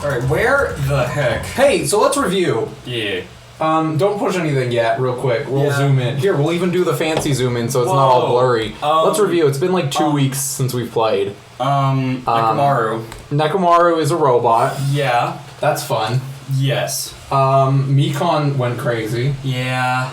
Alright, where the heck? Hey, so let's review. Yeah. Don't push anything yet, real quick. We'll zoom in. Here, we'll even do the fancy zoom in so it's not all blurry. Let's review. It's been like 2 weeks since we've played. Nekomaru. Nekomaru is a robot. Yeah. That's fun. Yes. Mikon went crazy. Yeah.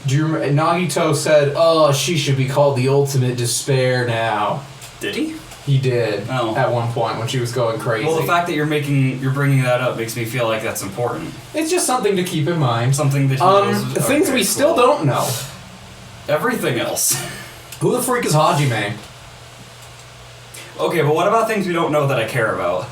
Do you remember, Nagito said, "Oh, she should be called the ultimate despair now." Did he? He did. Oh. At one point when she was going crazy. Well, the fact that you're bringing that up makes me feel like that's important. It's just something to keep in mind. Something that he knows. Things we still don't know. Everything else. Who the freak is Hajime? Okay, but what about things we don't know that I care about?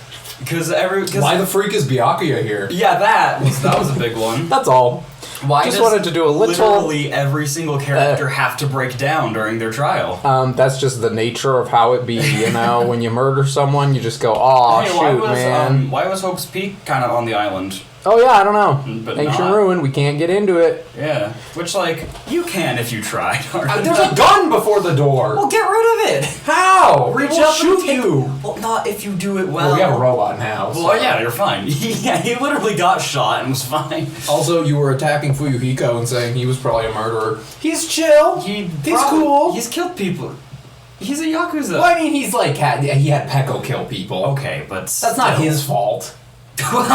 Why the freak is Byakuya here? Yeah, that was a big one. That's all. Why just does wanted to do a little. Literally every single character have to break down during their trial? That's just the nature of how it be. You know, when you murder someone, you just go, "Oh, hey, shoot, man." Why was Hope's Peak kind of on the island? Oh yeah, I don't know. But Ancient ruin. We can't get into it. Yeah, which you can if you tried. There's a gun before the door. Well, get rid of it. How? Reach We'll up shoot and take. you. Well, not if you do it well. Well, we have a robot now. Well, yeah, you're fine. Yeah, he literally got shot and was fine. Also, you were attacking Fuyuhiko and saying he was probably a murderer. He's chill. He's cool. He's killed people. He's a Yakuza. Well, I mean, he had Peko kill people. Okay, but that's not his fault. Alright.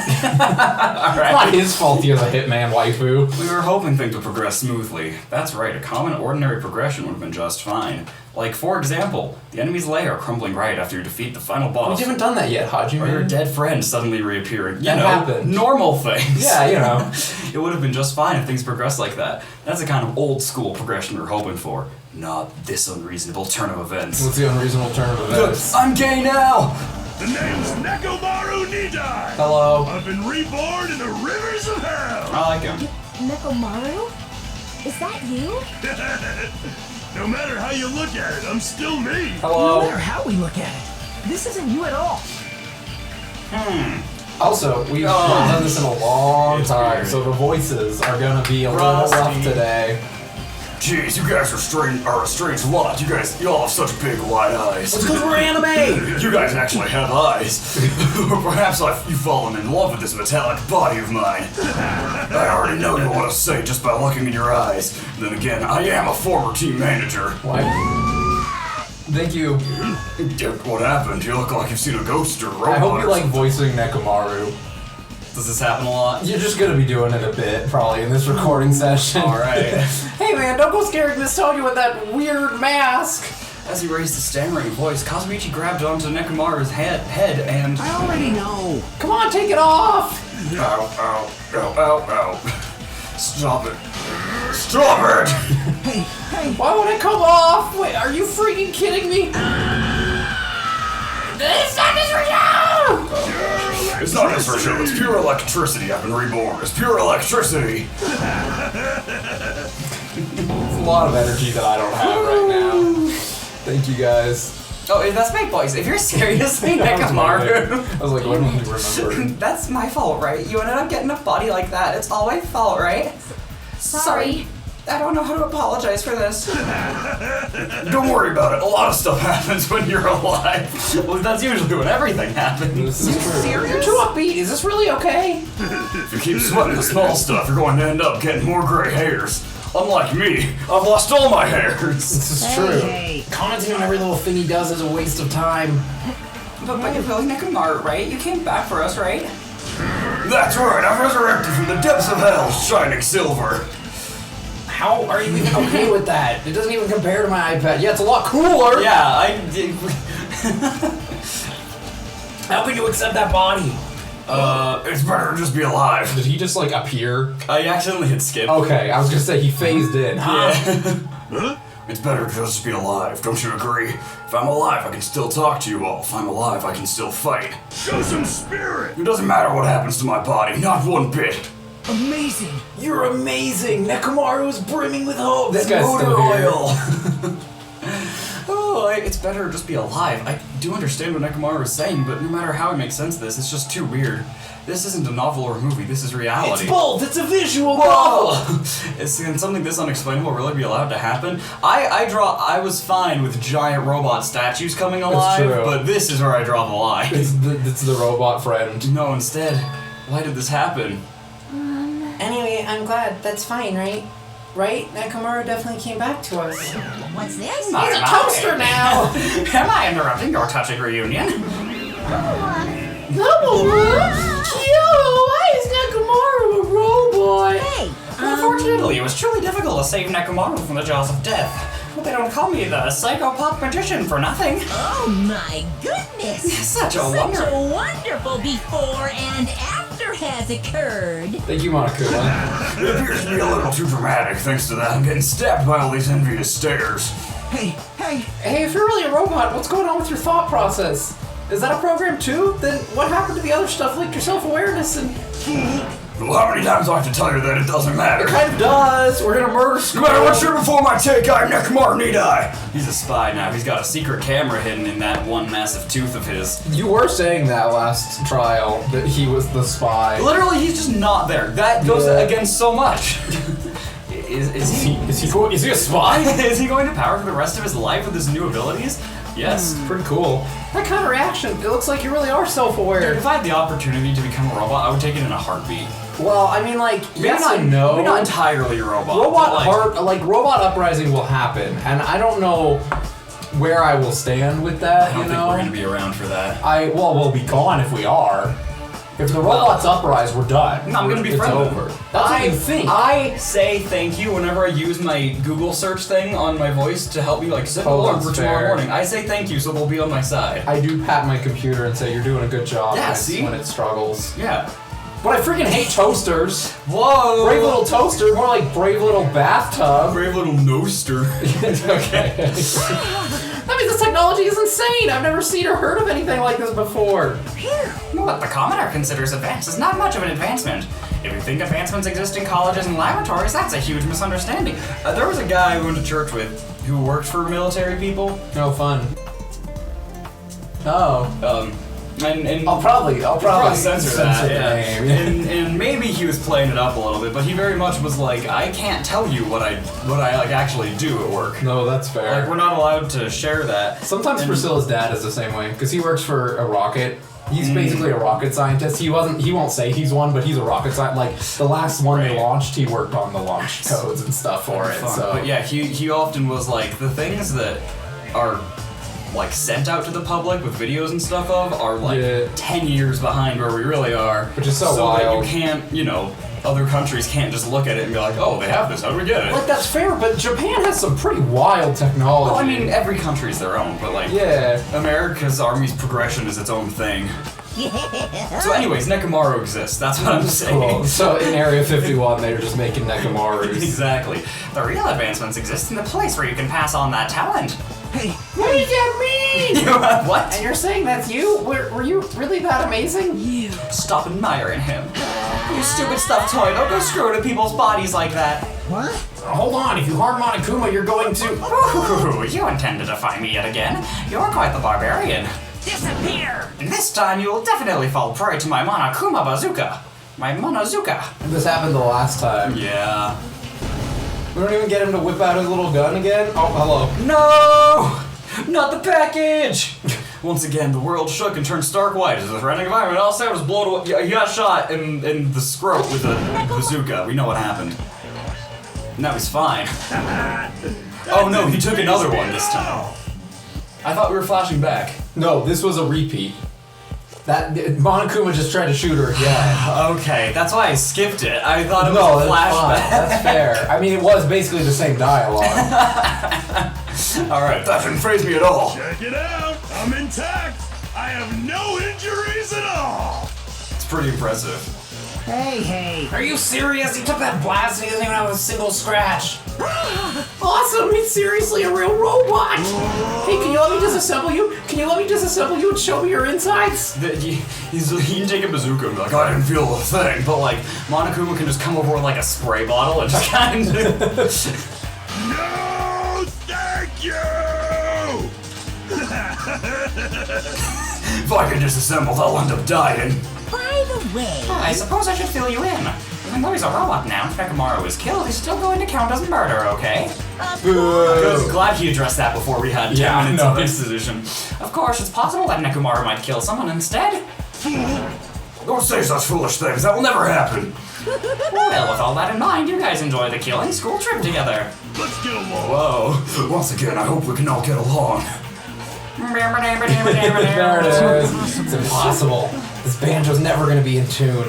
It's not his fault he has a hitman waifu. We were hoping things would progress smoothly. That's right, a common, ordinary progression would have been just fine. Like, for example, the enemy's lair crumbling right after you defeat the final boss. We haven't done that yet, Hajime. Or your dead friend suddenly reappearing. That happened. Normal things. Yeah, you know. It would have been just fine if things progressed like that. That's the kind of old-school progression we were hoping for. Not this unreasonable turn of events. What's the unreasonable turn of events? I'm gay now! The name's Nekomaru Nidai. Hello. I've been reborn in the rivers of hell. I like him. Nekomaru? Is that you? No matter how you look at it, I'm still me. Hello. No matter how we look at it, this isn't you at all. Also, we've not done this in a long time, so the voices are gonna be a little rough today. Jeez, you guys are a strange lot. You all have such big wide eyes. It's because we're anime! You guys actually have eyes. Or perhaps you've fallen in love with this metallic body of mine. I already know you want to say just by looking in your eyes. Then again, I am a former team manager. What? Thank you. What happened? You look like you've seen a ghost or a robot. I hope you like voicing Nekomaru. Does this happen a lot? You're just gonna be doing it a bit, probably, in this recording session. Alright. Hey man, don't go scaring Miss Tonya with that weird mask! As he raised his stammering voice, Kazumichi grabbed onto Nekomaru's head and... I already know. Come on, take it off! Ow, ow, ow, ow, ow. Stop it. Stop it! Hey. Why would it come off? Wait, are you freaking kidding me? This time is for you! It's not just for show, it's pure electricity. I've been reborn. It's pure electricity. It's a lot of energy that I don't have right now. Thank you guys. Oh, that's my voice. If you're seriously Nekomaru... I was like, when will you remember? That's my fault, right? You ended up getting a body like that. It's all my fault, right? Sorry. I don't know how to apologize for this. Don't worry about it. A lot of stuff happens when you're alive. Well, that's usually when everything happens. This is true. Serious? You're too upbeat. Is this really okay? If you keep sweating the small stuff, you're going to end up getting more gray hairs. Unlike me, I've lost all my hairs. This is true. Hey. Commenting on every little thing he does is a waste of time. But you're really Nekomaru, right? You came back for us, right? That's right, I've resurrected from the depths of hell, shining silver. How are you even okay with that? It doesn't even compare to my iPad. Yeah, it's a lot cooler. Yeah, I did. How can you accept that body? It's better to just be alive. Did he just like appear? I accidentally hit skip. Okay, I was gonna say he phased in. Yeah. It's better to just be alive, don't you agree? If I'm alive, I can still talk to you all. If I'm alive, I can still fight. Show some spirit. It doesn't matter what happens to my body, not one bit. Amazing. You're amazing. Nekomaru is brimming with hope. This Motor guy's still here. oil. Oh, it's better to just be alive. do understand what Nekomaru is saying, but no matter how he makes sense of this, it's just too weird. This isn't a novel or a movie, this is reality. It's both! It's a visual novel! Can something this unexplainable really be allowed to happen? I was fine with giant robot statues coming alive, true. but this is where I draw the line. It's the robot friend. No, instead, why did this happen? Anyway, I'm glad. That's fine, right? Right? Nekomaru definitely came back to us. What's this? He's a toaster now! Am I interrupting your touching reunion? Why is Nekomaru a robot? Hey! Unfortunately, it was truly difficult to save Nekomaru from the jaws of death. But they don't call me the psychopop magician for nothing. Oh my goodness! Such a wonder. a wonderful before and after has occurred. Thank you, Monokuma. It appears to be a little too dramatic. Thanks to that, I'm getting stabbed by all these envious stares. Hey, hey, Hey, if you're really a robot, what's going on with your thought process? Is that a program too? Then what happened to the other stuff like your self-awareness and... Well, how many times do I have to tell you that it doesn't matter? It kind of does. We're gonna murder No school. matter what's true before my take, I'm Nekomaru, need I? He's a spy now. He's got a secret camera hidden in that one massive tooth of his. You were saying that last trial, that he was the spy. Literally, he's just not there. That goes Yeah. against so much. Is he Is he a spy? is he going to power for the rest of his life with his new abilities? Yes. Pretty cool. That kind of reaction, it looks like you really are self-aware. If I had the opportunity to become a robot, I would take it in a heartbeat. Well, I mean, like, yes not, and no. Maybe not entirely a robot. Robot but like, robot uprising will happen, and I don't know where I will stand with that. I don't think we're gonna be around for that. We'll be gone if we are. If the robots uprise, we're done. No, I'm gonna be It's friendly. over. That's what you think. I say thank you whenever I use my Google search thing on my voice to help me like set an alarm that's for tomorrow fair. morning. I say thank you, so they'll be on my side. I do pat my computer and say you're doing a good job Yeah, when, see? when it struggles. Yeah. But I freaking hate toasters. Whoa! Brave little toaster, more like brave little bathtub. Brave little noaster. Okay. That means this technology is insane. I've never seen or heard of anything like this before. What the commoner considers advanced is not much of an advancement. If you think advancements exist in colleges and laboratories, that's a huge misunderstanding. There was a guy I went to church with who worked for military people. No fun. Oh. And I'll probably censor the that. Yeah. name. And maybe he was playing it up a little bit, but he very much was like, I can't tell you what I like actually do at work. No, that's fair. Like we're not allowed to share that. Sometimes And- Priscilla's dad is the same way because he works for a rocket. He's basically a rocket scientist. He won't say he's one, but he's a rocket scientist. Like the last one they Right. launched, he worked on the launch codes and stuff for it. Fun. So But yeah, he often was like, the things that are like sent out to the public with videos and stuff of are like Yeah. 10 years behind where we really are. Which is so that wild. you can't, other countries can't just look at it and be like, oh, they have this, how do we get it? like that's fair, but Japan has some pretty wild technology. Well, I mean, every country's their own, but like, yeah. America's army's progression is its own thing. So anyways, Nekomaru exists, that's what I'm saying. Cool. So in Area 51, they're just making Nekomarus. Exactly. The real advancements exist in the place where you can pass on that talent. hey, What does that mean? What? And you're saying that's you? Were you really that amazing? Stop admiring him. You stupid stuffed toy, don't go screwing with people's bodies like that. what? Hold on, if you harm Monokuma, you're going to... Ooh, you intend to defy me yet again. You're quite the barbarian. Disappear! And this time you will definitely fall prey to my Monokuma bazooka. My Monozuka. This happened the last time. Yeah. We don't even get him to whip out his little gun again? Oh, hello. No! Not the package! Once again, the world shook and turned stark white as the threatening environment all said was blown away. Yeah, he got shot in the scrote with a bazooka. We know what happened. Now he's fine. Oh no, he took another one this time. I thought we were flashing back. No, this was a repeat. That Monokuma just tried to shoot her again. Okay, that's why I skipped it. I thought it was No, a that's fine. flashback. That's fair. I mean, it was basically the same dialogue. Alright, That didn't faze me at all. Check it out. I'm intact. I have no injuries at all. it's pretty impressive. Hey. Are you serious? He took that blast and he doesn't even have a single scratch. Awesome! He's seriously a real robot! Hey, can you let me disassemble you? Can you let me disassemble you and show me your insides? He can take a bazooka and be like, I didn't feel a thing, but like, Monokuma can just come over with like a spray bottle and just kind of... No, thank you. If I get disassembled, I'll end up dying. By the way, I suppose I should fill you in. Even though he's a robot now, if Nekomaru is killed, he's still going to count as murder, okay? Good. Glad he addressed that before we had 10 minutes of exposition. Of course, it's possible that Nekomaru might kill someone instead. Don't say such foolish things. That will never happen. Well, with all that in mind, you guys enjoy the killing school trip together. Let's get along. Whoa. Once again, I hope we can all get along. There it is. It's impossible. This banjo's never gonna be in tune.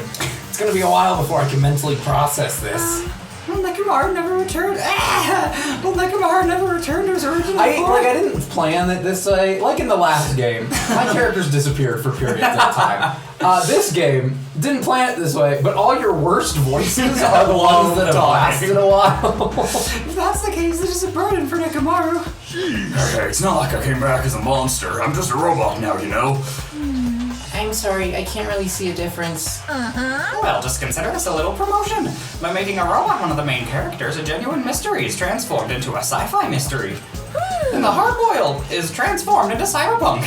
It's gonna be a while before I can mentally process this. Well, Nekomaru never returned. Well, Nekomaru never returned to his original form. I didn't plan it this way. Like in the last game, my characters disappeared for periods of time. This game didn't plan it this way, but all your worst voices are the ones that have lasted a while. If that's the case, it is a burden for Nekomaru. Hey, it's not like I came back as a monster. I'm just a robot now, you know? I'm sorry, I can't really see a difference. Well, just consider this a little promotion. By making a robot one of the main characters, a genuine mystery is transformed into a sci-fi mystery. And the hard-boiled is transformed into cyberpunk.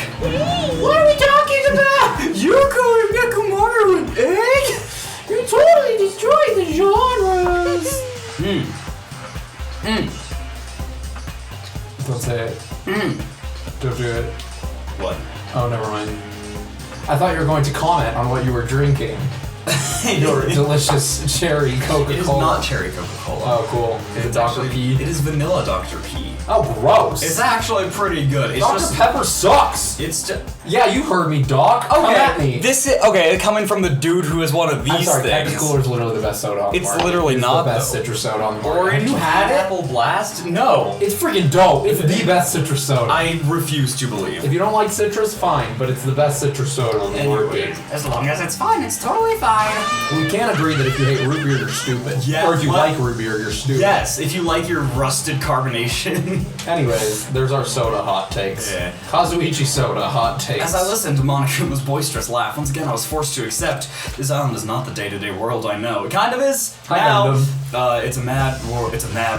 What are we talking about? You're calling Nekomaru an egg? You totally destroyed the genres. Don't say it. Don't do it. What? Oh, never mind. I thought you were going to comment on what you were drinking. Your delicious cherry Coca-Cola. It is not cherry Coca-Cola. Oh, cool. Is it Dr. P? It is vanilla Dr. P. Oh, gross. It's actually pretty good. It's Dr. just Pepper sucks. It's just Yeah, you heard me, Doc. Come at me. This is okay. Coming from the dude who is one of these I'm sorry, things. Captain Cooler is literally the best soda on the It's market. literally It's not, the best though. citrus soda on the market. Orange Have you had it? Apple Blast? No. It's freaking dope. It's the best citrus soda. I refuse to believe. If you don't like citrus, fine, but it's the best citrus soda on the market. As long as it's fine, it's totally fine. We can agree that if you hate root beer, you're stupid. Yeah, Or if you what? like root beer, you're stupid. Yes, if you like your rusted carbonation. Anyways, there's our soda hot takes. Yeah. Kazuichi soda hot takes. As I listened to Monokuma's boisterous laugh, once again I was forced to accept this island is not the day-to-day world I know. It kind of is Hi, now. Gundam. It's a mad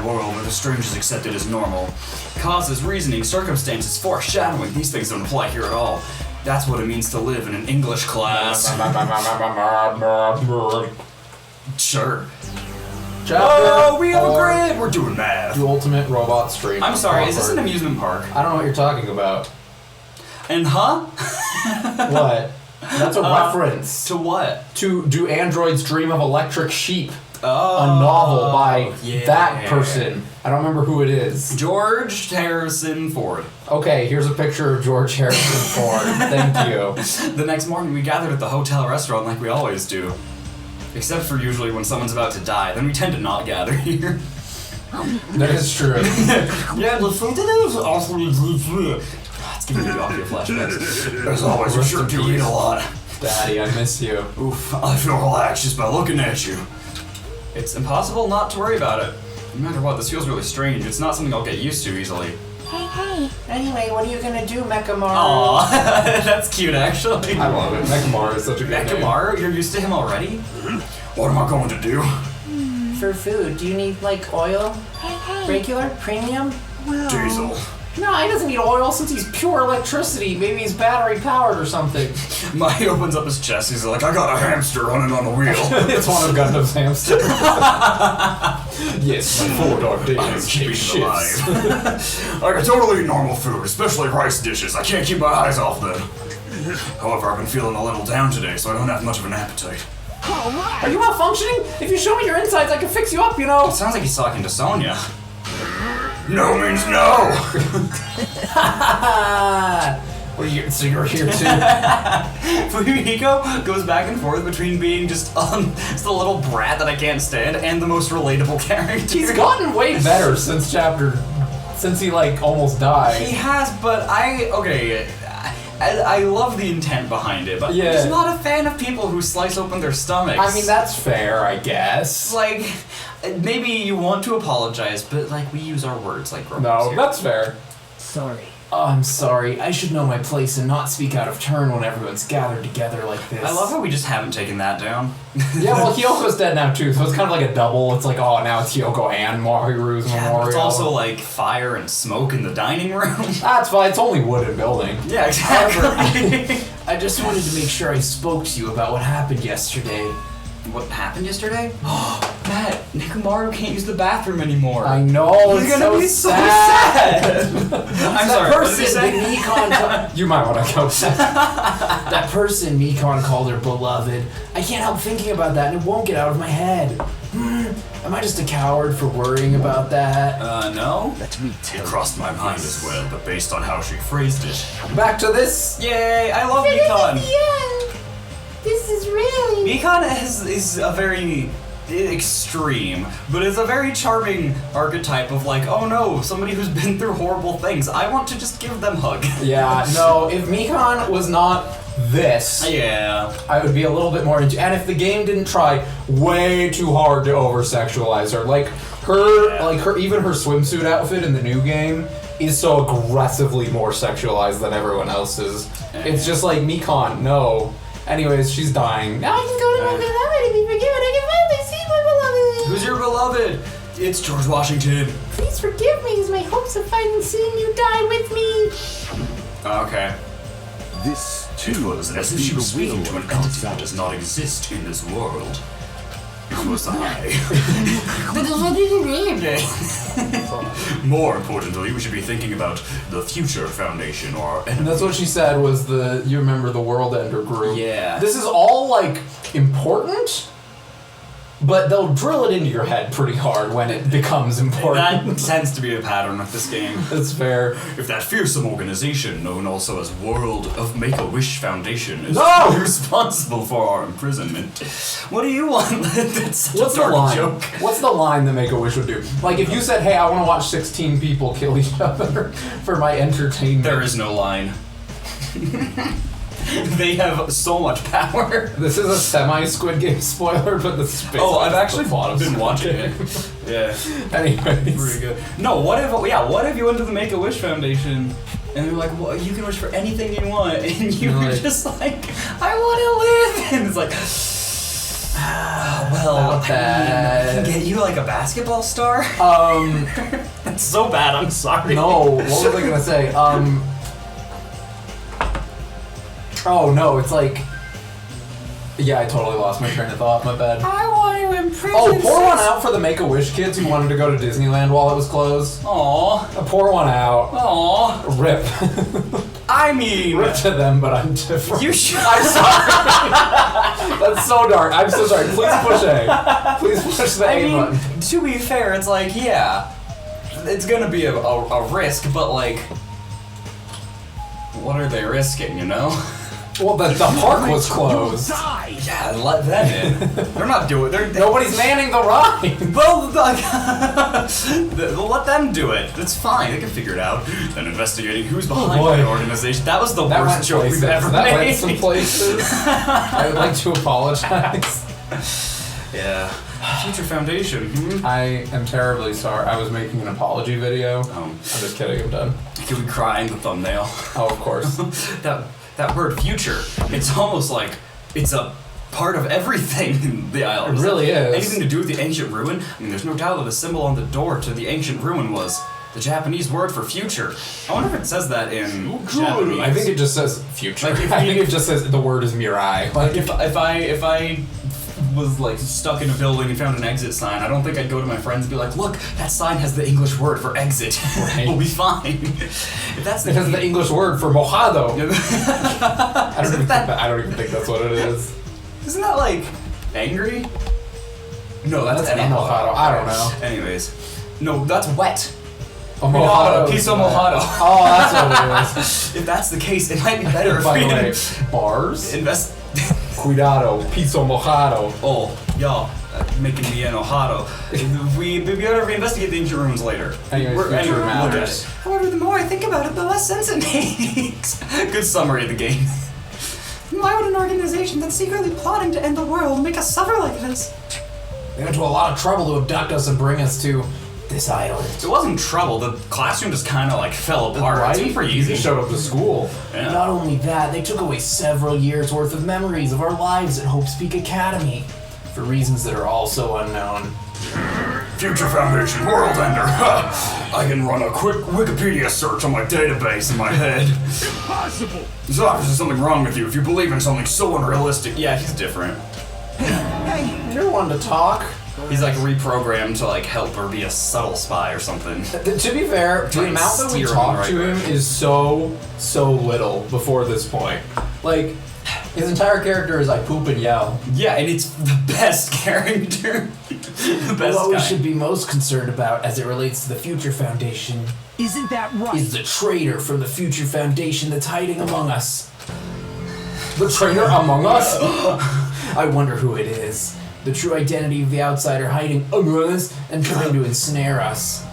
world where the strange is accepted as normal. Causes, reasoning, circumstances, foreshadowing, these things don't apply here at all. That's what it means to live in an English class. Sure. Chapter We have a 4, grid! We're doing math. The ultimate robot stream. I'm sorry, is this an Awkward. amusement park? I don't know what you're talking about. And huh? What? That's a reference To what? to Do Androids Dream of Electric Sheep? Oh. A novel by yeah. that person. I don't remember who it is. George Harrison Ford. Okay, here's a picture of George Harrison Ford. Thank you. The next morning, we gathered at the hotel restaurant like we always do. Except for usually when someone's about to die, then we tend to not gather here. That is true. Yeah, the food today was awfully good. It's giving me the audio flashbacks. As always, you Rest sure in do peace. eat a lot. Daddy, I miss you. Oof, I feel relaxed just by looking at you. It's impossible not to worry about it. No matter what, this feels really strange. It's not something I'll get used to easily. hey. Anyway, what are you gonna do, Mechamaru? Aww, that's cute actually. I love it. Mechamaru is such a good name. Mechamaru, you're used to him already? What am I going to do? For food, do you need like oil? Regular? Premium? Diesel. No, he doesn't need oil since he's pure electricity. Maybe he's battery powered or something. Mike opens up his chest. He's like, I got a hamster running on the wheel. It's one of Gundam's hamsters. Yes, my 4 dark I'm days. keeping Take it alive. shifts. I can totally eat normal food, especially rice dishes. I can't keep my eyes off them. However, I've been feeling a little down today, so I don't have much of an appetite. Are you malfunctioning? If you show me your insides, I can fix you up, you know. sounds like he's talking to Sonya. No means no! So you're here too? Fumihiko goes back and forth between being just the little brat that I can't stand and the most relatable character. He's gotten way better since he like almost died. He has, but I love the intent behind it, but I'm Yeah. just not a fan of people who slice open their stomachs. I mean, that's fair, I guess. like, maybe you want to apologize, but like we use our words like grown No, that's fair. Sorry. Oh, I'm sorry. I should know my place and not speak out of turn when everyone's gathered together like this. I love how we just haven't taken that down. Yeah, well, Hyoko's dead now too, so it's kind of like a double. It's like, oh, now it's Hyoko and Mahiru's Yeah, memorial. but it's also like fire and smoke in the dining room. That's fine. It's only wooden building. Yeah, exactly. I just wanted to make sure I spoke to you about what happened yesterday. What happened yesterday? Matt, Nekomaru can't use the bathroom anymore. I know, He's it's gonna so be so sad. I'm That sorry. person What that did you say? Mikon you might want to go. That person Mikon called her beloved. I can't help thinking about that, and it won't get out of my head. Am I just a coward for worrying about that? No. Let me It tell crossed my mind as well, but based on how she phrased it, Back to this. Yay! I love Mikon. Yeah. This is really. Mikon is a very extreme, but is a very charming archetype of like, oh no, somebody who's been through horrible things. I want to just give them a hug. Yeah, no, if Mikon was not this, Yeah. I would be a little bit more into. And if the game didn't try way too hard to over-sexualize her, like her, even her swimsuit outfit in the new game is so aggressively more sexualized than everyone else's. It's just like Mikon, no. Anyways, she's dying. Now I can go to my beloved and be forgiven. I can finally see my beloved. Who's your beloved? It's George Washington. Please forgive me as my hopes of finally seeing you die with me. Okay. This it too was as if be she was the will speaking to an of entity Gonzalez. that does not exist in this world. It was I. More importantly, we should be thinking about the Future Foundation or And that's what she said was you remember the World Ender group. Yeah. This is all like important, but they'll drill it into your head pretty hard when it becomes That important. tends to be a pattern with this game. That's fair. if that fearsome organization, known also as World of Make-A-Wish Foundation, is No! responsible for our imprisonment. What do you want? That's such What's a the dark line? joke. What's the line that Make-A-Wish would do? Like if you said, hey, I want to watch 16 people kill each other for my entertainment. There is no line. They have so much power. This is a semi-Squid Game spoiler, but this is basically Oh, I've the actually plot of been Squid watching Game. it. Yeah. Anyways. Pretty good. No, what if you went to the Make-A-Wish Foundation and they're like, well, you can wish for anything you want, and you You're were like- just like, I want to live, and it's like, well, Not I mean, bad. I can get you like a basketball star. That's so bad. I'm sorry. No, what was I gonna say? Oh no, it's like. Yeah, I totally lost my train of thought. My bad. I want to imprison. Oh, pour one out for the Make-A-Wish kids who wanted to go to Disneyland while it was closed. Aw, Pour one out. aw. Rip. I mean, Rip to them, but I'm different. you should. I'm sorry. That's so dark. I'm so sorry. Please push A. Please push the I A mean, button. to be fair, it's like, yeah, it's gonna be a risk, but like, what are they risking, you know? Well, the park was closed. Die! Yeah, let them in. They're not doing. Nobody's manning the ride. Well, like, let them do it. It's fine. They can figure it out. And investigating who's behind boy. the organization. That was the That went worst joke places. we've ever That made. went some places. I would like to apologize. Yeah. Future Foundation. I am terribly sorry. I was making an apology video. I'm just kidding. I'm done. Can we cry in the thumbnail? Oh, of course. That word future, it's almost like it's a part of everything in the island. It really is. Anything to do with the ancient ruin? I mean, there's no doubt that the symbol on the door to the ancient ruin was the Japanese word for future. I wonder if it says that in Japanese. I think it just says future. Like, if I you- think it just says the word is Mirai. Like if I was like stuck in a building and found an exit sign, I don't think I'd go to my friends and be like, look, that sign has the English word for exit. Right. We'll be fine. If that's the it has the English word for mojado. I Isn't that- I don't even think that's what it is. Isn't that like angry? No, that's That's enojado. I don't know. Anyways, no, that's wet. A mojado. Piso mojado. Oh, that's what it is. If that's the case, it might be better if By we the way, didn't bars. invest. Cuidado, piso mojado. Oh, y'all, making me enojado. We better investigate the ancient ruins later. Anyways, future look at matters. it. However, the more I think about it, the less sense it makes. Good summary of the game. Why would an organization that's secretly plotting to end the world make us suffer like this? They went to a lot of trouble to abduct us and bring us to this island. It wasn't trouble. The classroom just kind of like fell apart. Right? It's pretty You easy. just showed up to school. Yeah. Not only that, they took away several years' worth of memories of our lives at Hope Speak Academy for reasons that are also unknown. Future Foundation World Ender. I can run a quick Wikipedia search on my database in my head. Impossible! There's obviously something wrong with you if you believe in something so unrealistic. Yeah, he's different. Hey, You're one to talk. He's like reprogrammed to like help or be a subtle spy or something. To be fair, the Trying to amount that we steer him talk in the right to him direction. is so little before this point. Like, his entire character is I poop and yell. Yeah, and it's the best character. The best What we guy. should be most concerned about as it relates to the Future Foundation isn't that right? is the traitor from the Future Foundation that's hiding among us. The traitor among us? I wonder who it is. The true identity of the outsider hiding among us and trying to ensnare us.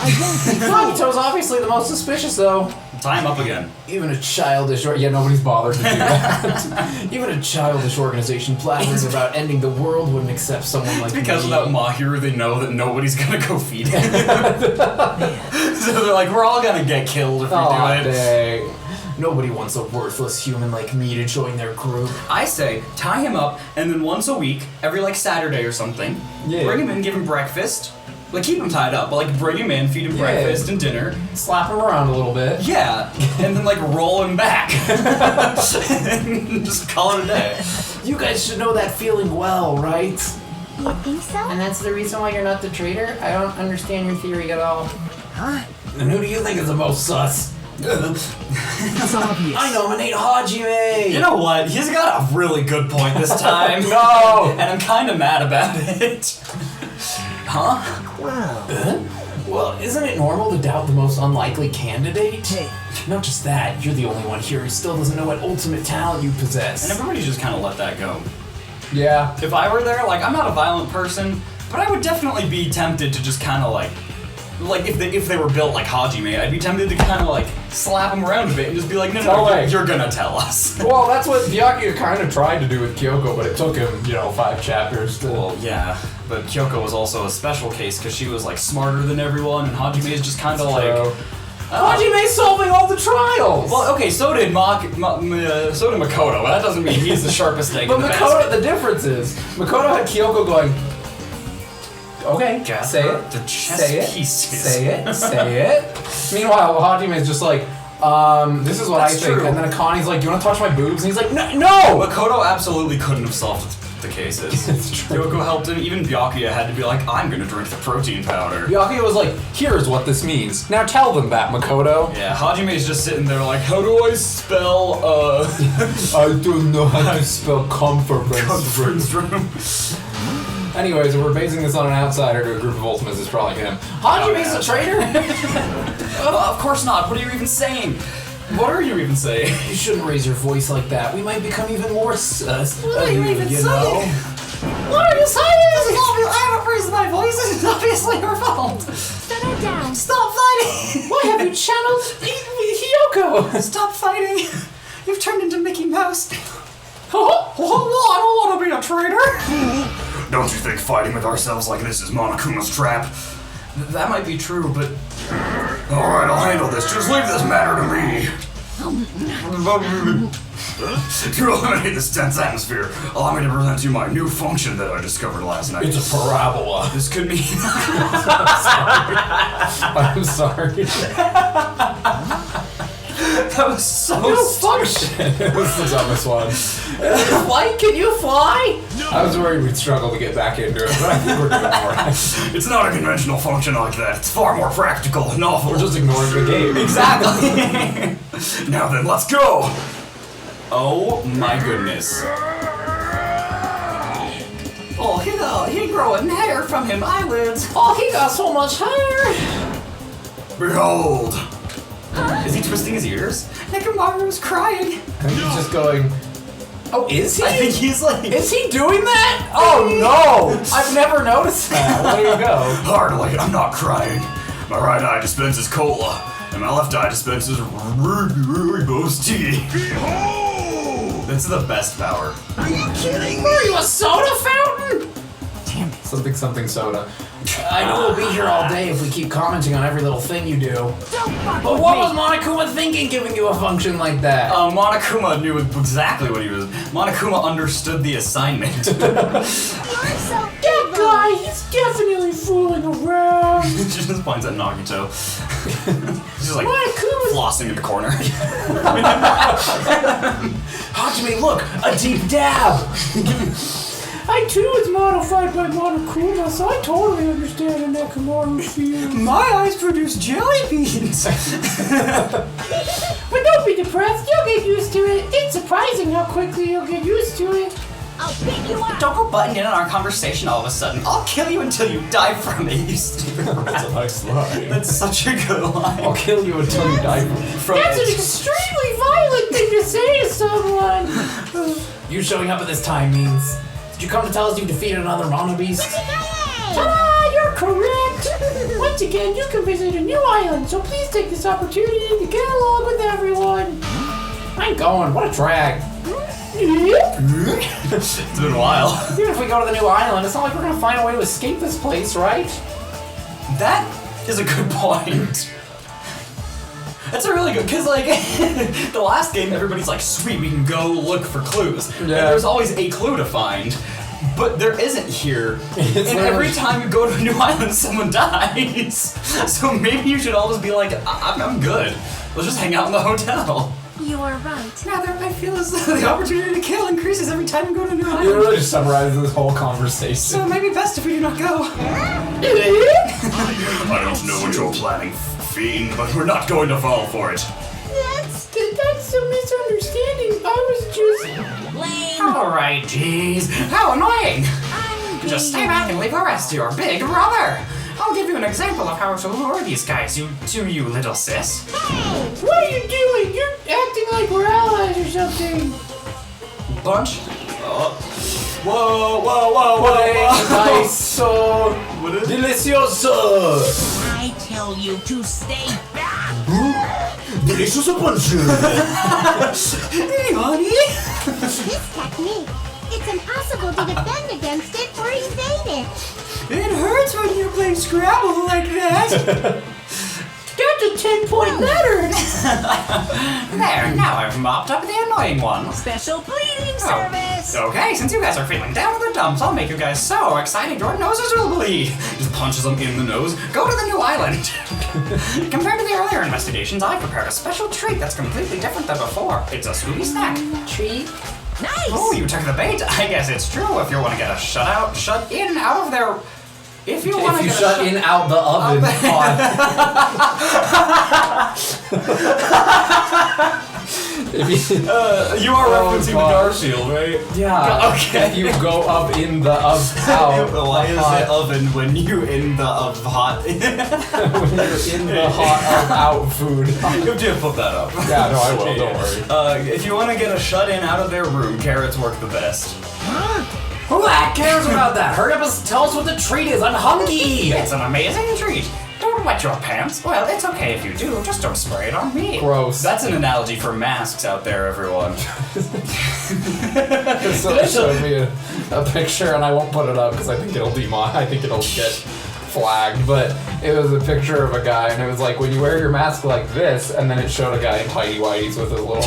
Kabuto's obviously the most suspicious, though. Tie him up again. Even a childish nobody's bothered to do that. Even a childish organization blathering about ending the world wouldn't accept someone like Because me. without Mahiru, they know that nobody's gonna go feed him. So they're like, we're all gonna get killed if we Aw, do it. dang. Nobody wants a worthless human like me to join their group. I say, tie him up, and then once a week, every like Saturday or something, Yeah. bring him in, give him breakfast. Like, keep him tied up, but like bring him in, feed him Yeah. breakfast and dinner. Slap him around a little bit. Yeah, and then like roll him back. And just call it a day. You guys should know that feeling well, right? You think so? And that's the reason why you're not the traitor? I don't understand your theory at all. Huh? And who do you think is the most sus? It's obvious. I nominate Hajime! You know what? He's got a really good point this time. No! And I'm kind of mad about it. Huh? Well, Well, isn't it normal to doubt the most unlikely candidate? hey, Not just that, you're the only one here who still doesn't know what ultimate talent you possess. And everybody just kind of let that go. Yeah. If I were there, like, I'm not a violent person, but I would definitely be tempted to just kind of like if they were built like Hajime, I'd be tempted to kind of like slap him around a bit and just be like, no, No way. you're gonna tell us. Well, that's what Byakuya kind of tried to do with Kyoko, but it took him, 5 chapters to... Well, yeah, but Kyoko was also a special case because she was like smarter than everyone, and Hajime is just kind of like. Hajime's solving all the trials! Well, okay, so did so did Makoto, but that doesn't mean he's the sharpest egg but in the Makoto, basket. the difference is, Makoto had Kyoko going, okay, Gather say it, the chess say it, pieces. say it, say it. Meanwhile, Hajime's just like, this is what That's I think. true. And then Akani's like, you want to touch my boobs? And he's like, no! Makoto absolutely couldn't have solved the cases. It's true. Kyoko helped him. Even Byakuya had to be like, I'm gonna drink the protein powder. Byakuya was like, here's what this means. Now tell them that, Makoto. Yeah, Hajime's just sitting there like, how do I spell, I don't know how to spell conference. conference room? Anyways, if we're basing this on an outsider to a group of ultimates, it's probably him. Hajime's a traitor? Of course not. What are you even saying? What are you even saying? You shouldn't raise your voice like that. We might become even more sus. What are you even know? saying? What are you saying? I haven't raised my voice. This is obviously your fault. Settle down. Stop fighting. Why have you channeled Hiyoko? Stop fighting. You've turned into Mickey Mouse. I don't want to be a traitor. Don't you think fighting with ourselves like this is Monokuma's trap? That might be true, but Alright, I'll handle this. Just leave this matter to me. To eliminate this tense atmosphere, allow me to present you my new function that I discovered last night. It's a parabola. this could mean. I'm sorry. That was so function. It was the dumbest one. Flight? Can you fly? I was worried we'd struggle to get back into it, but I think we're doing alright. It's not a conventional function like that. It's far more practical and novel. We're just ignoring the game. Exactly. Now then, let's go! Oh my goodness. Oh, he growing hair from him eyelids. Oh, he got so much hair. Behold! Is he twisting his ears? Nekamaru's crying. I think he's just going, oh, is he? I think he's like. Is he doing that? Oh no! I've never noticed that. Where do you go? Hardly, I'm not crying. My right eye dispenses cola, and my left eye dispenses rooibos tea. Behold! That's the best power. are you kidding me? Are you a soda fountain? Damn it. Something soda. I know we'll be here all day if we keep commenting on every little thing you do. Don't fuck But with what me. was Monokuma thinking giving you a function like that? Monokuma knew exactly what he was. Monokuma understood the assignment. You're so That guy, he's definitely fooling around. She just points at Nagito. She's like Kuma's flossing in the corner. Hajime, look! A deep dab! I too was modified by Monokuma, so I totally understand how Nekomaru feels. My eyes produce jelly beans. But don't be depressed, you'll get used to it. It's surprising how quickly you'll get used to it. I'll pick you up. Don't go butting in on our conversation all of a sudden. I'll kill you until you die from it, you stupid That's a rat. nice line. That's such a good line. I'll kill you until you die from That's an it. extremely violent thing to say to someone. You showing up at this time means... Did you come to tell us you defeated another Mono Beast? Ta-da! You're correct! Once again, you can visit a new island, so please take this opportunity to get along with everyone. I ain't going, what a drag. It's been a while. Even if we go to the new island, it's not like we're gonna find a way to escape this place, right? That is a good point. That's a really good, because like, the last game, everybody's like, sweet, we can go look for clues. And there's always a clue to find, but there isn't here. And every time you go to a new island, someone dies. So maybe you should always be like, I'm good. Let's just hang out in the hotel. You are right. Rather, I feel as though the opportunity to kill increases every time you go to a new You island. really just summarized this whole conversation. So maybe best if we do not go. I don't know what you're planning, Fiend, but we're not going to fall for it. That's a misunderstanding. I was just... Lame. Alright, jeez. How annoying! Just stay back and leave the rest to your big brother. I'll give you an example of how to lure these guys, you little sis. What are you doing? You're acting like we're allies or something. Bunch. Whoa. Nice, so delicioso. I tell you to stay back. Delicioso punch. Hey, honey. This technique, it's impossible to defend against it or evade it. It hurts when you play Scrabble like that. That's a 10-point letter. There, now I've mopped up the annoying one. Special bleeding service. Okay, since you guys are feeling down in the dumps, I'll make you guys so excited your noses will bleed. Just punches him in the nose. Go to the new island. Compared to the earlier investigations, I prepared a special treat that's completely different than before. It's a Scooby snack. Treat. Nice. Oh, you took the bait. I guess it's true. If you want to get a shut in out of their... If you want to get shut in out the oven pod. You are referencing the Garfield, right? Yeah. Okay. If you go up in the out. Why is it oven when you in the of hot? When you're in the hot out food. You have to put that up. Yeah, no, I will. Don't worry. If you want to get a shut-in out of their room, carrots work the best. Who the heck cares about that? Hurry up and tell us what the treat is. I'm hungry. It's an amazing treat. Don't wet your pants. Well, it's okay if you do. Just don't spray it on me. Gross. That's an analogy for masks out there, everyone. So it showed me a picture, and I won't put it up because I think it'll I think it'll get flagged. But it was a picture of a guy, and it was like when you wear your mask like this, and then it showed a guy in tighty whities with a little.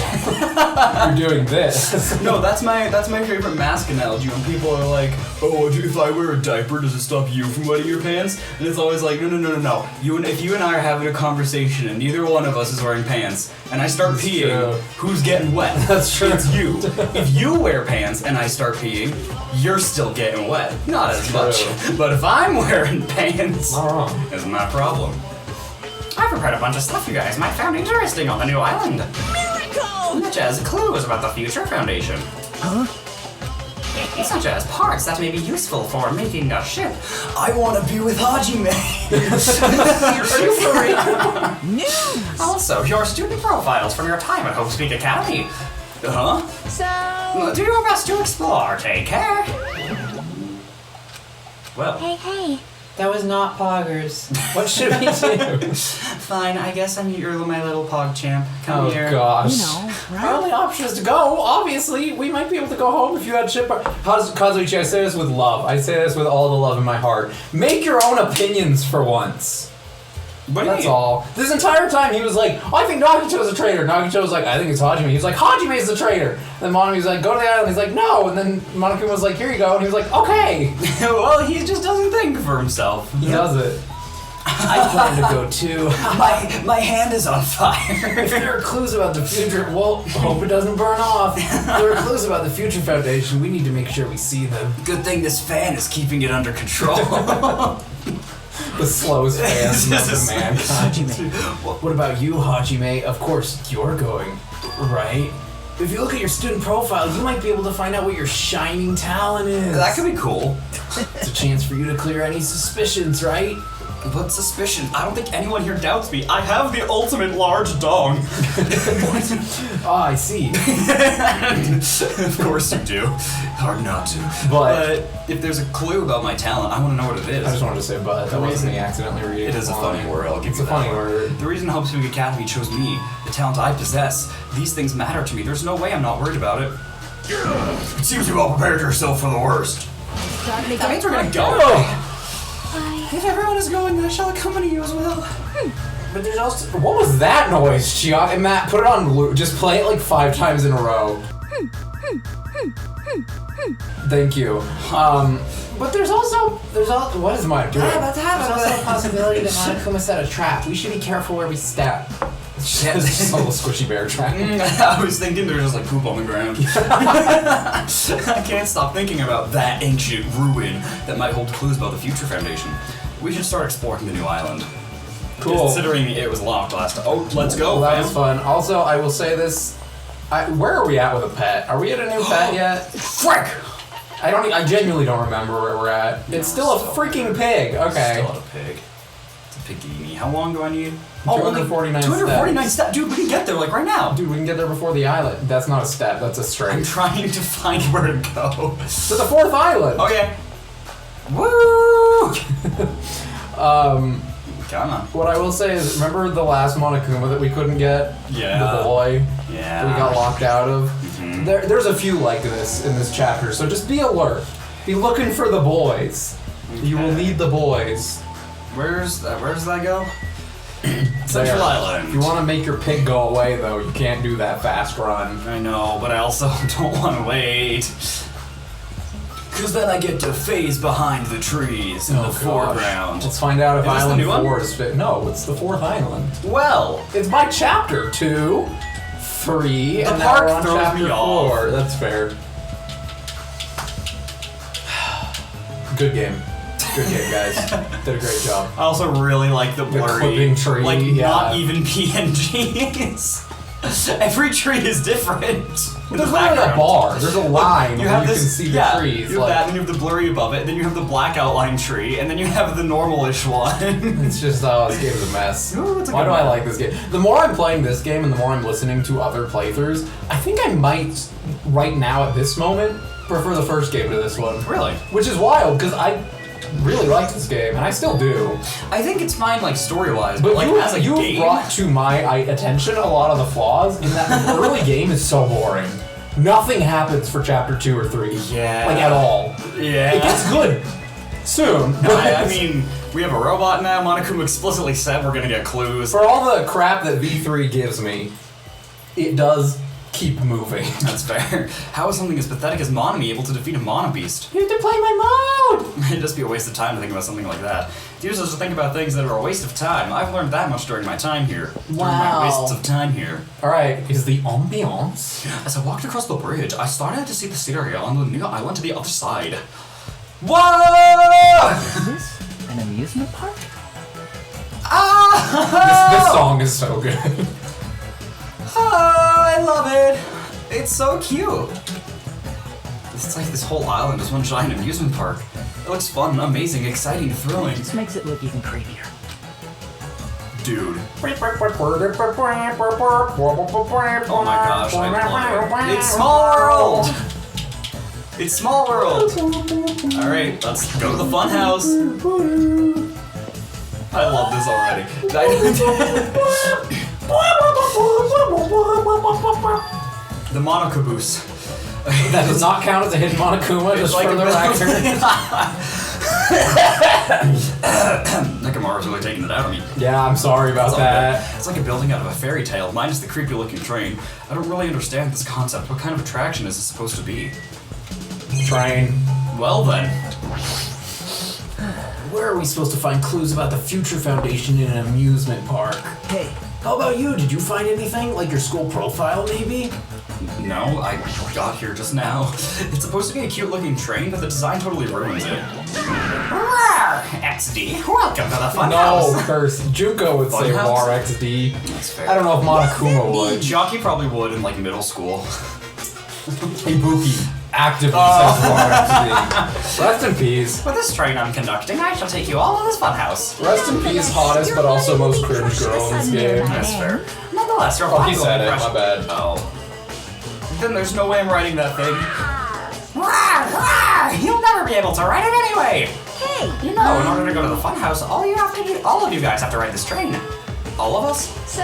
You're doing this. No, that's my favorite mask analogy when people are like, oh, if I wear a diaper, does it stop you from wetting your pants? And it's always like, no. If you and I are having a conversation and neither one of us is wearing pants, and I start peeing, true. who's getting wet? That's true. It's you. If you wear pants and I start peeing, you're still getting wet. Not as much. But if I'm wearing pants, Not wrong. it's my problem. I prepared a bunch of stuff you guys might find interesting on the new island. Miracle. Such as clues about the future foundation. Huh? Such as parts that may be useful for making a ship. I want to be with Hajime. News. Also, your student profiles from your time at Hope Speak Academy. Huh? So. Do your best to explore. Take care. Well, Hey. That was not poggers. What should we do? Fine, I guess I'm my little pog champ. Come Oh here. gosh. You know, Our right? only option is to go. Obviously, we might be able to go home if you had ship. Kazuichi, I say this with love. I say this with all the love in my heart. Make your own opinions for once. What do you That's mean? all. This entire time he was like, oh, I think Nagito's a traitor. Nagito was like, I think it's Hajime. He was like, Hajime's the traitor. Then Monami was like, go to the island. He's like, no. And then Monokuma was like, here you go. And he was like, okay. Well, he just doesn't think for himself. He does it. I plan to go too. My hand is on fire. If there are clues about the future, well, hope it doesn't burn off. If there are clues about the Future Foundation, we need to make sure we see them. Good thing this fan is keeping it under control. The slowest fans known This to is- mankind. What about you, Hajime? Of course, you're going, right? If you look at your student profile, you might be able to find out what your shining talent is. That could be cool. It's a chance for you to clear any suspicions, right? But suspicion, I don't think anyone here doubts me. I have the ultimate large dong. Oh, I see. Of course you do. Hard not to. But if there's a clue about my talent, I want to know what it is. I just wanted to say, but that wasn't me reason- accidentally reading. It is a funny word, I'll give It's you a that funny one. word. The reason Hope Civic Academy chose me, the talent I possess, these things matter to me. There's no way I'm not worried about it. It seems you all prepared yourself for the worst. Starting to That means get we're gonna worked go. up. If everyone is going, I shall accompany you as well. But there's also, what was that noise, Chiak? And Matt, put it on loop. Just play it like 5 times in a row. Thank you. But there's also what is mine doing? There's also a possibility that Monokuma set a trap. We should be careful where we step. It's just a little squishy bear trap. I was thinking there's just like poop on the ground. I can't stop thinking about that ancient ruin that might hold clues about the Future Foundation. We should start exploring the new island. Cool. Considering it was locked last time. Oh, let's go, Well, that fam. was fun. Also, I will say this. Where are we at with a pet? Are we at a new pet yet? Frick! I genuinely don't remember where we're at. It's still a freaking pig. Okay. Still a pig. It's a pigini. How long do I need? 249 249 steps. steps. Dude, we can get there like right now. Dude, we can get there before the island. That's not a step, that's a I'm straight. trying to find where to go. To the 4th island! Okay. Woo! Come on. What I will say is, remember the last Monokuma that we couldn't get? Yeah. The boy Yeah. that we got locked out of? Mhm. There's a few like this in this chapter, so just be alert. Be looking for the boys. You will need the boys. Where does that go? Central There. Island. If you want to make your pig go away, though, you can't do that fast run. I know, but I also don't want to wait. Cause then I get to phase behind the trees in the gosh. foreground. Let's find out if Is this the Island new one? 4 is fit. No, it's the 4th island. Well, It's by chapter 2, 3, The and now park we're on throws chapter me off. 4. That's fair. Good game. Good game, guys. Did a great job. I also really like the blurry, clipping tree, like yeah. not even PNGs. Every tree is different. There's literally a bar. There's a line You where have you this, can see yeah, the trees. You have like, that, and you have the blurry above it, then you have the black outline tree, and then you have the normal-ish one. It's just, this game is a mess. Ooh, it's a Why good do I map. like this game? The more I'm playing this game and the more I'm listening to other playthroughs, I think I might, right now at this moment, prefer the first game to this one. Really? Which is wild, because I really like this game, and I still do. I think it's fine, like, story-wise, But like, as a you game... brought to my attention a lot of the flaws in that the early game is so boring. Nothing happens for chapter 2 or 3. Yeah. Like, at all. Yeah. It gets good soon. No, I mean, we have a robot now. Monokuma explicitly said we're gonna get clues. For all the crap that V3 gives me, it does keep moving. That's fair. How is something as pathetic as Monami able to defeat a Monobeast? You have to play my mode! It'd just be a waste of time to think about something like that. It's useless to think about things that are a waste of time. I've learned that much during my time here. During my Wow. wastes of time here. Alright, is the ambiance? As I walked across the bridge, I started to see the scenery on the new island to the other side. Whoa! Is this an amusement park? Ah! This song is so good. Oh, I love it. It's so cute. It's like this whole island is one giant amusement park. It looks fun, amazing, exciting, thrilling. This makes it look even creepier. Dude. Oh my gosh, I love it. It's Small World! It's Small World! Alright, let's go to the fun house. I love this already. The Monocaboose. That does not count as a hidden Monokuma, just like for the a- record. Nekomaru's really taking it out of me. Yeah, I'm sorry about It's all that. good. It's like a building out of a fairy tale, minus the creepy looking train. I don't really understand this concept. What kind of attraction is this supposed to be? Train. Well then. Where are we supposed to find clues about the Future Foundation in an amusement park? Hey, how about you? Did you find anything? Like your school profile, maybe? No, I got here just now. It's supposed to be a cute looking train, but the design totally ruins it. Rawr, XD, welcome to the funhouse. No, curse. Junko would say Funhouse? War XD. That's fair. I don't know if Monokuma would. Jockey probably would in like middle school. Ibuki actively says War XD. Rest in peace. With this train I'm conducting, I shall take you all to this funhouse. Rest in peace, hottest but also most cringe girl in this game. That's fair. Nonetheless, your Oh, he final said it. impression. My bad. Oh. Then there's no way I'm writing that thing. Rawr, rawr, you'll never be able to ride it anyway. Hey, You know, in order to go to the funhouse, all of you guys have to ride this train. All of us? so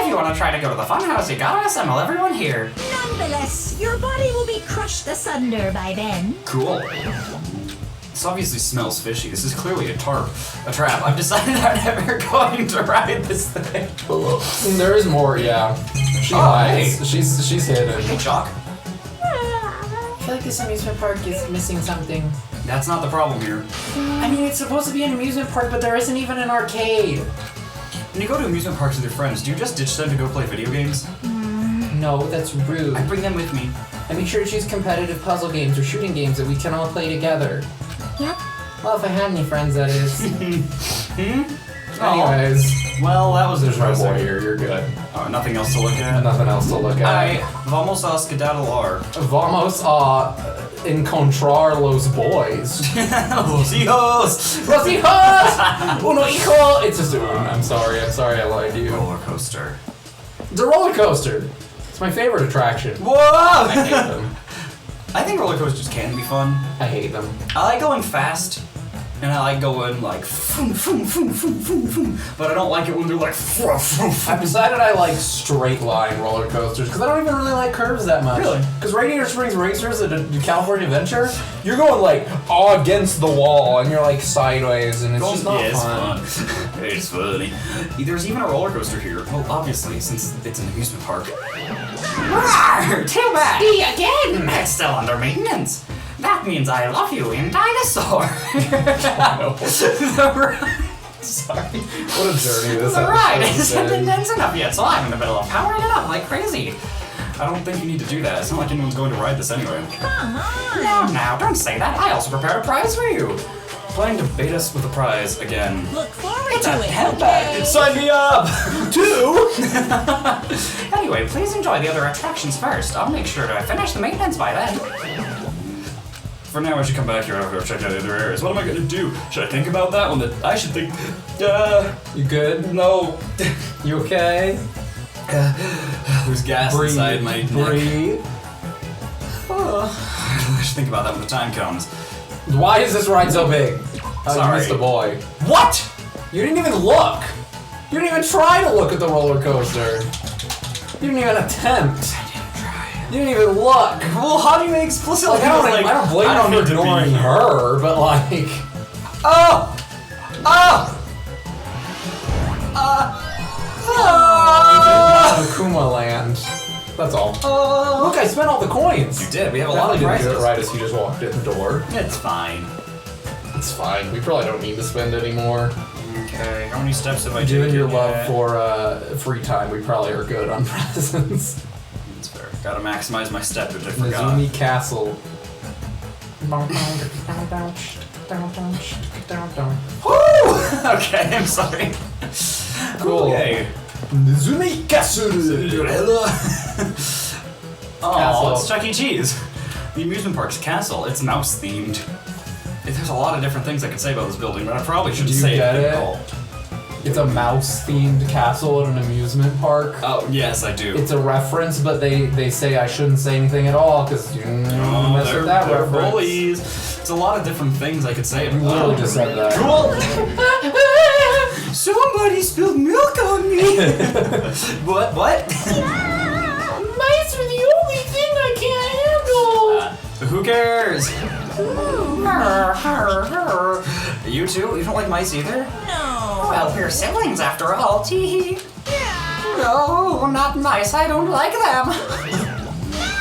If you want to try to go to the funhouse, you gotta assemble everyone here. nonetheless, your body will be crushed asunder by then. Cool. This obviously smells fishy. This is clearly a tarp. A trap. I've decided I'm never going to ride this thing. There is more, yeah. She hides. hey. She's hidden. Hey, Chalk. I feel like this amusement park is missing something. That's not the problem here. I mean, it's supposed to be an amusement park, but there isn't even an arcade. When you go to amusement parks with your friends, do you just ditch them to go play video games? No, that's rude. I bring them with me. I make sure to choose competitive puzzle games or shooting games that we can all play together. Yep. Well, if I had any friends, that is. Anyways, Well, that was there's no more interesting. here. You're good. Nothing else to look at. Nothing else to look I at. vamos a skedaddle. Vamos a encontrar los boys. Los hijos! Los hijos! Uno hijo! It's just I'm sorry I lied to you. Roller coaster. It's a roller coaster. It's my favorite attraction. Whoa! I hate them. I think roller coasters can be fun. I hate them. I like going fast, and I like going like foom, foom, foom, foom, foom, foom. But I don't like it when they're like froom, froom, froom. I've decided I like straight line roller coasters because I don't even really like curves that much. Really? Because Radiator Springs Racers at California Adventure, you're going like all against the wall and you're like sideways and it's just not it's fun. fun. It's funny. There's even a roller coaster here. Well, obviously, since it's an amusement park. Rawr, too bad. Me again! It's still under maintenance. That means I love you in dinosaur. Sorry. What a journey this The ride episode isn't has been. intense enough yet, so I'm in the middle of powering it up like crazy. I don't think you need to do that. It's not like anyone's going to ride this anyway. Come on. Now, don't say that. I also prepared a prize for you. Planning to bait us with a prize again. Look forward It's to a it. handbag. Okay? Sign me up! Two! Anyway, please enjoy the other attractions first. I'll make sure to finish the maintenance by then. For now, I should come back here and I'll go check out the other areas. What am I gonna do? Should I think about that one? I should think. You good? No. You okay? There's gas inside my neck. Breathe. I should think about that when the time comes. Why is this ride so big? Oh, Sorry. you missed a boy. What? You didn't even look. You didn't even try to look at the roller coaster. You didn't even attempt. I didn't try. You didn't even look. Well, how do you explicitly? Like, I don't blame you on need to be ignoring here. her, but like, Oh! Oh! Akuma Land. That's all. Oh! Look, I spent all the coins. You did. We have a lot Definitely of didn't do prizes. it right as you just walked in the door. It's fine. It's fine. We probably don't need to spend any more. Okay. How many steps have I Given taken your love yet? for free time, we probably are good on presents. That's fair. Gotta maximize my step, which I forgot. Mizumi Castle. Woo! Okay, I'm sorry. Cool. Okay. Mizumi Castle. Oh, Castle. it's Chuck E. Cheese. The amusement park's castle. It's mouse themed. There's a lot of different things I could say about this building, but I probably shouldn't Do you say get anything it? at all. It's a mouse-themed castle at an amusement park. Oh, yes, I do. It's a reference, but they say I shouldn't say anything at all because you mess they're, with that they're reference. bullies. It's a lot of different things I could say about You literally just said that. Cool! Somebody spilled milk on me! What? Mice are the only thing I can't handle! Who cares? You too? You don't like mice either? No. Well, we're siblings after all, tee. No, not mice. I don't like them.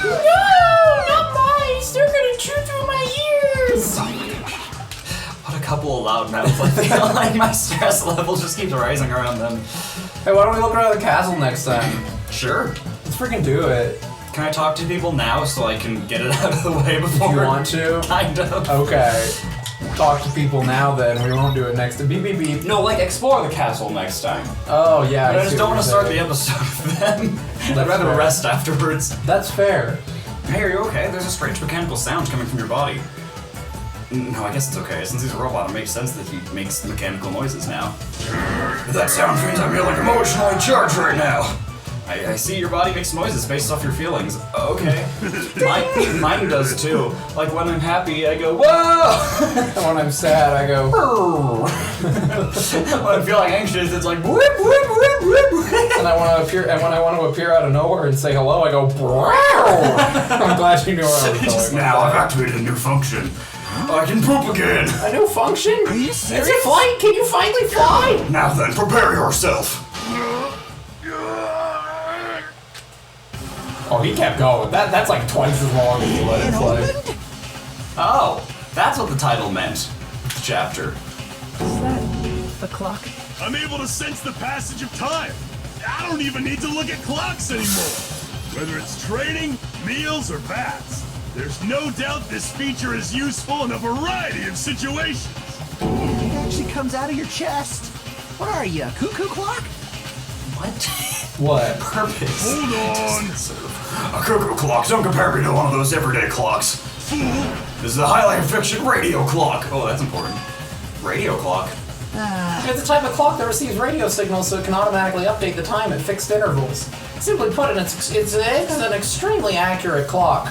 No, not mice. They're gonna chew through my ears. What a couple of loudmouths. Like my stress level just keeps rising around them. Hey, why don't we look around the castle next time? Sure. Let's freaking do it. Can I talk to people now so I can get it out of the way before? If you want to. Kind of. Okay. Talk to people now then. We won't do it next time. Beep, beep, beep. No, like explore the castle next time. Oh, yeah. But I see just don't what want to you're start the saying. episode with them. I'd That's rather fair. rest afterwards. That's fair. Hey, are you okay? There's a strange mechanical sound coming from your body. No, I guess it's okay. Since he's a robot, it makes sense that he makes mechanical noises now. That sound means I'm feeling emotionally charged right now. I see your body makes noises based off your feelings. Okay. Mine does too. Like when I'm happy, I go, whoa! And when I'm sad, I go, When I'm feeling anxious, it's like, whip, whip, whip, whip, whip. and I want to appear. And when I want to appear out of nowhere and say hello, I go, wow. I'm glad you knew what I was Just talking Now I've about. activated a new function. I can poop again. A new function? Are you Is serious? it flying? Can you finally fly? Now then, prepare yourself. Oh, he kept going. That's like twice as long as you let it play. Oh, that's what the title meant. The chapter. Is that the clock? I'm able to sense the passage of time. I don't even need to look at clocks anymore. Whether it's training, meals, or baths, there's no doubt this feature is useful in a variety of situations. It actually comes out of your chest. What are you, a cuckoo clock? What? What? Purpose. Hold on. A cuckoo clock. Don't compare me to one of those everyday clocks. This is a highly efficient radio clock. Oh, that's important. Radio clock. It's a type of clock that receives radio signals so it can automatically update the time at fixed intervals. Simply put, it's an extremely accurate clock.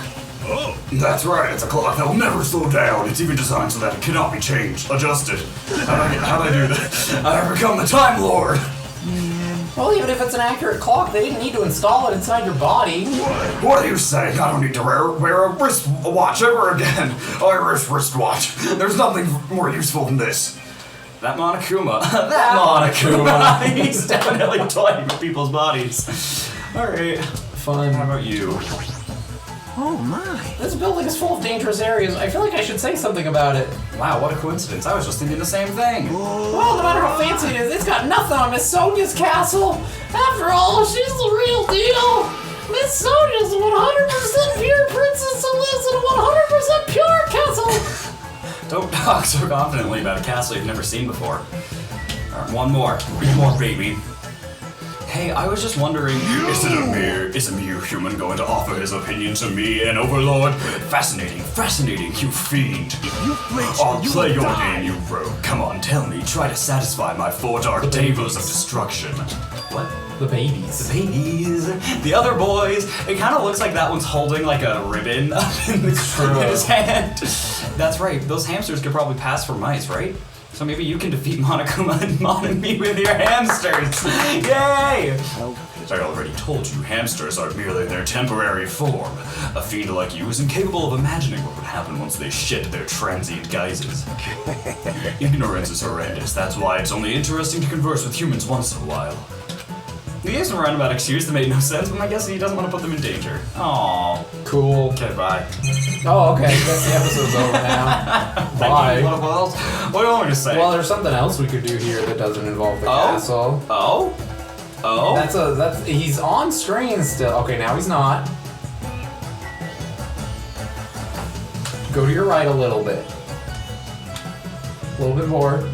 Oh, That's right. It's a clock that will never slow down. It's even designed so that it cannot be changed, adjusted. How'd I do that? I've become the Time Lord. Well, even if it's an accurate clock, they didn't need to install it inside your body. What are you saying? I don't need to wear a wristwatch ever again. Irish wristwatch. There's nothing more useful than this. That Monokuma. That Monokuma. He's definitely toying with people's bodies. Alright. Fun. How about you? Oh my. This building is full of dangerous areas. I feel like I should say something about it. Wow, what a coincidence. I was just thinking the same thing. Well, no matter how fancy it is, it's got nothing on Miss Sonia's castle. After all, she's the real deal. Miss Sonia's a 100% pure princess who lives in a 100% pure castle. Don't talk so confidently about a castle you've never seen before. Alright, one more, baby. Hey, I was just wondering, Is a mere human going to offer his opinion to me, an overlord? Fascinating, you fiend. you flinch, I'll you play will your die. game, you rogue. Come on, tell me. Try to satisfy my four dark devils of destruction. what? The babies. Babies, the other boys. It kind of looks like that one's holding like a ribbon up in his hand. That's right. Those hamsters could probably pass for mice, right? So maybe you can defeat Monokuma and Mon and me with your hamsters. Yay! I already told you, hamsters are merely their temporary form. A fiend like you is incapable of imagining what would happen once they shed their transient guises. Ignorance is horrendous. That's why it's only interesting to converse with humans once in a while. He used a roundabout excuse that made no sense, but I guess he doesn't want to put them in danger. Aww. Cool. Okay, bye. Oh, okay. Guess the episode's over now. Bye. What do you want me to say? Well, there's something else we could do here that doesn't involve the castle. Oh? He's on screen still. Okay, now he's not. Go to your right a little bit. A little bit more.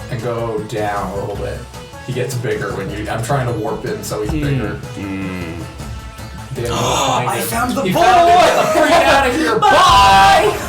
And go down a little bit. He gets bigger when you. I'm trying to warp in so he's bigger. I found the You boy! found it. Get out of here. Bye!